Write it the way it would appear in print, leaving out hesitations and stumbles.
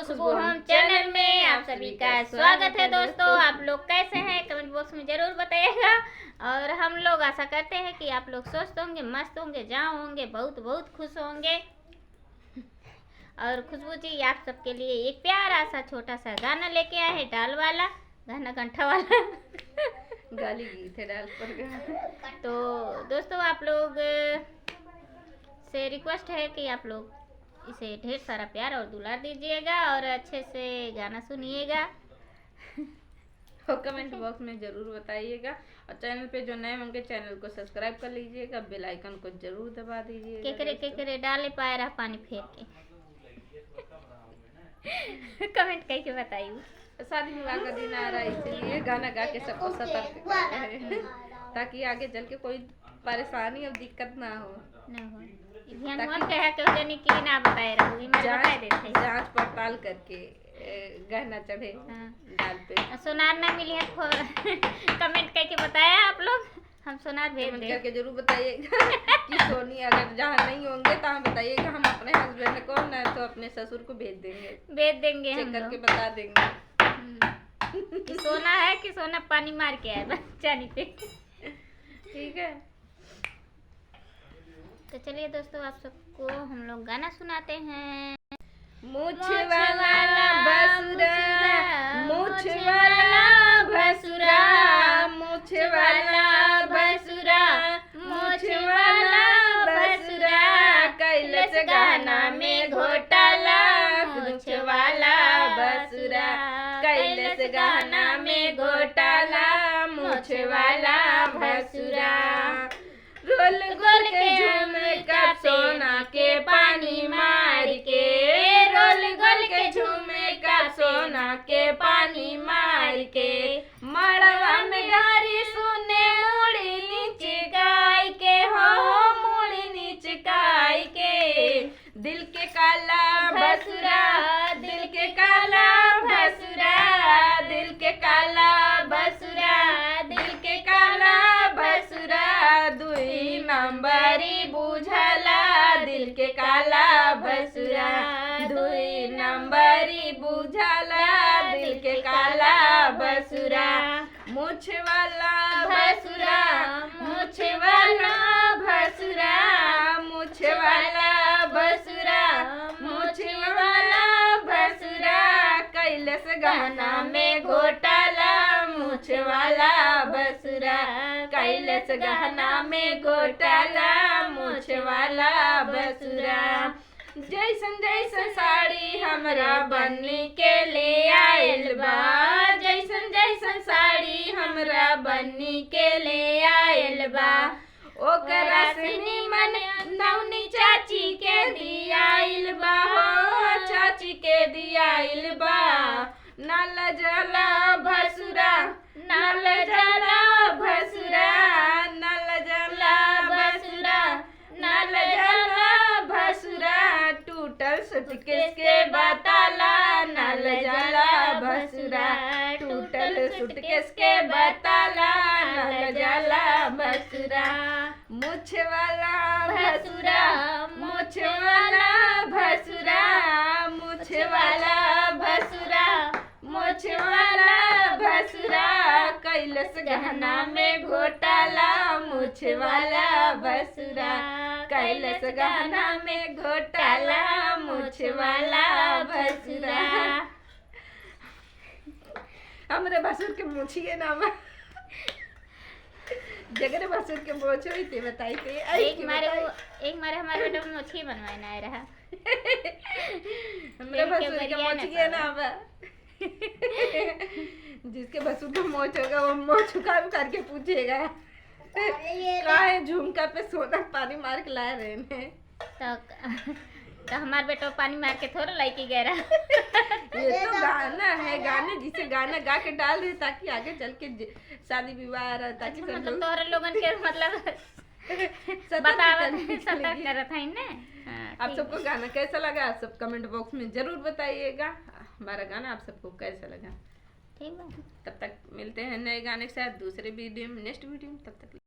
खुशबू home channel में आप सभी का स्वागत है। दोस्तों आप लोग कैसे हैं कमेंट बॉक्स में जरूर बताइएगा। और हम लोग आशा करते हैं कि आप लोग स्वस्थ होंगे, मस्त होंगे, जहाँ होंगे बहुत बहुत खुश होंगे। और खुशबू जी आप सबके लिए एक प्यारा सा छोटा सा गाना लेके आए हैं, डाल वाला गाना, कंठा वाला गाली गीत है डाल पर। तो दोस्तों आप लोग से रिक्वेस्ट है कि आप लोग इसे ढेर सारा प्यार और दुलार दीजिएगा और अच्छे से गाना सुनिएगा और कमेंट बॉक्स में जरूर बताइएगा। और चैनल पे जो नए होंगे चैनल को सब्सक्राइब कर लीजिएगा, बेल आइकन को जरूर दबा दीजिएगा। केकरे डाले पाए रहा पानी फेर के कमेंट करके बताइए। शादी विवाह का दिन आ रहा है इसलिए गाना गा के सबको सतर्क करते हैं ताकि आगे चल के कोई परेशानी और दिक्कत ना हो। ना बताए जांच पड़ताल करके गहना चढ़े डाल पे। सोनार ना मिली है कमेंट करके बताया आप लोग, हम सोनार भेज देंगे। करके जरूर बताइएगा कि सोनी अगर जहाँ नहीं होंगे तो हम बताइएगा, हम अपने हस्बैंड को ना तो अपने ससुर को भेज देंगे चेक करके बता देंगे कि सोना है कि सोना पानी मार के आए चानी पे। ठीक है तो चलिए दोस्तों आप सबको हम लोग गाना सुनाते हैं। मूछ वाला भसुरा, मूछ वाला भसुरा, मूछ वाला भसुरा, मूछ वाला भसुरा, कैलस गाना में घोटाला। मूछ वाला भसुरा, कैलस गाना में घोटाला। मूछ वाला भसुरा, रोल गोल के झुमका सोना के पानी मार के, रोल गोल के झुमका सोना के पानी मार के, मड़वा में गारी सुने मुड़ी नीचे गाय के, हो मुड़ी नीचे गाय के। दिल के काला भसुरा, दिल के काला भसुरा, दिल के काला भसुरा, दिल के काला भसुरा, दुई नंबरी बुझला। दिल के काला भसुरा, दुई नंबरी बुझला। दिल के काला भसुरा, मूछ वाला भसुरा, मूछ वाला भसुरा, मूछ वाला भसुरा, मूछ वाला भसुरा, कैलस गहना में घोटाला। मूछ वाला भसुरा, कैलस गहना में घोटाला। मूछ वाला भसुरा, जैसन जैसन साड़ी हमरा बन्नी के ले आइल बा, जैसन जैसन साड़ी हमरा बन्नी के ले आइल बा, ओकरा से निमन नौनी चाची के दियाइल बा, हो चाची के दियाइल बा। नल जला भसुरा, नल जला भसुरा, नल जला भसुरा, नल जला भसुरा, टूटल सूटकेस के बताला। नल जला भसुरा, टूटल सूटकेस के बताला। नल जला भसुरा, मूछ वाला भसुरा, मूछ वाला भसुरा, मूछ वाला भसुरा, मूछ वाला भसुरा, कैलस गहना में घोटाला। मूछ वाला भसुरा, कैलस गहना में घोटाला। मूछ वाला भसुरा, हमरे भसुर के मूछिए नाम जगरे भसुर के मोछ हुई थी बताई थे। एक मारे हमारे बेटा मोछी बनवाए ना रहा हमरे भसुर के मोछिए नाम जिसके भसुर का मोच होगा वो मोच करके पूछेगा काहे झुमका पे सोना पानी मार के ला रहे हैं। तो हमारे बेटा पानी मार के थोड़ा लाइकी गया ये तो गाना है, गाने जिसे गाना गा के डाल रहे ताकि आगे चल के शादी विवाह रहा ताकि मतलब तोहरे लोगन के मतलब सतर्क करत है ना। आप सबको गाना कैसा लगा आप सब कमेंट बॉक्स में जरूर बताइएगा। हमारा गाना आप सबको कैसा लगा। ठीक है, तब तक मिलते हैं नए गाने के साथ दूसरे वीडियो में, नेक्स्ट वीडियो में। तब तक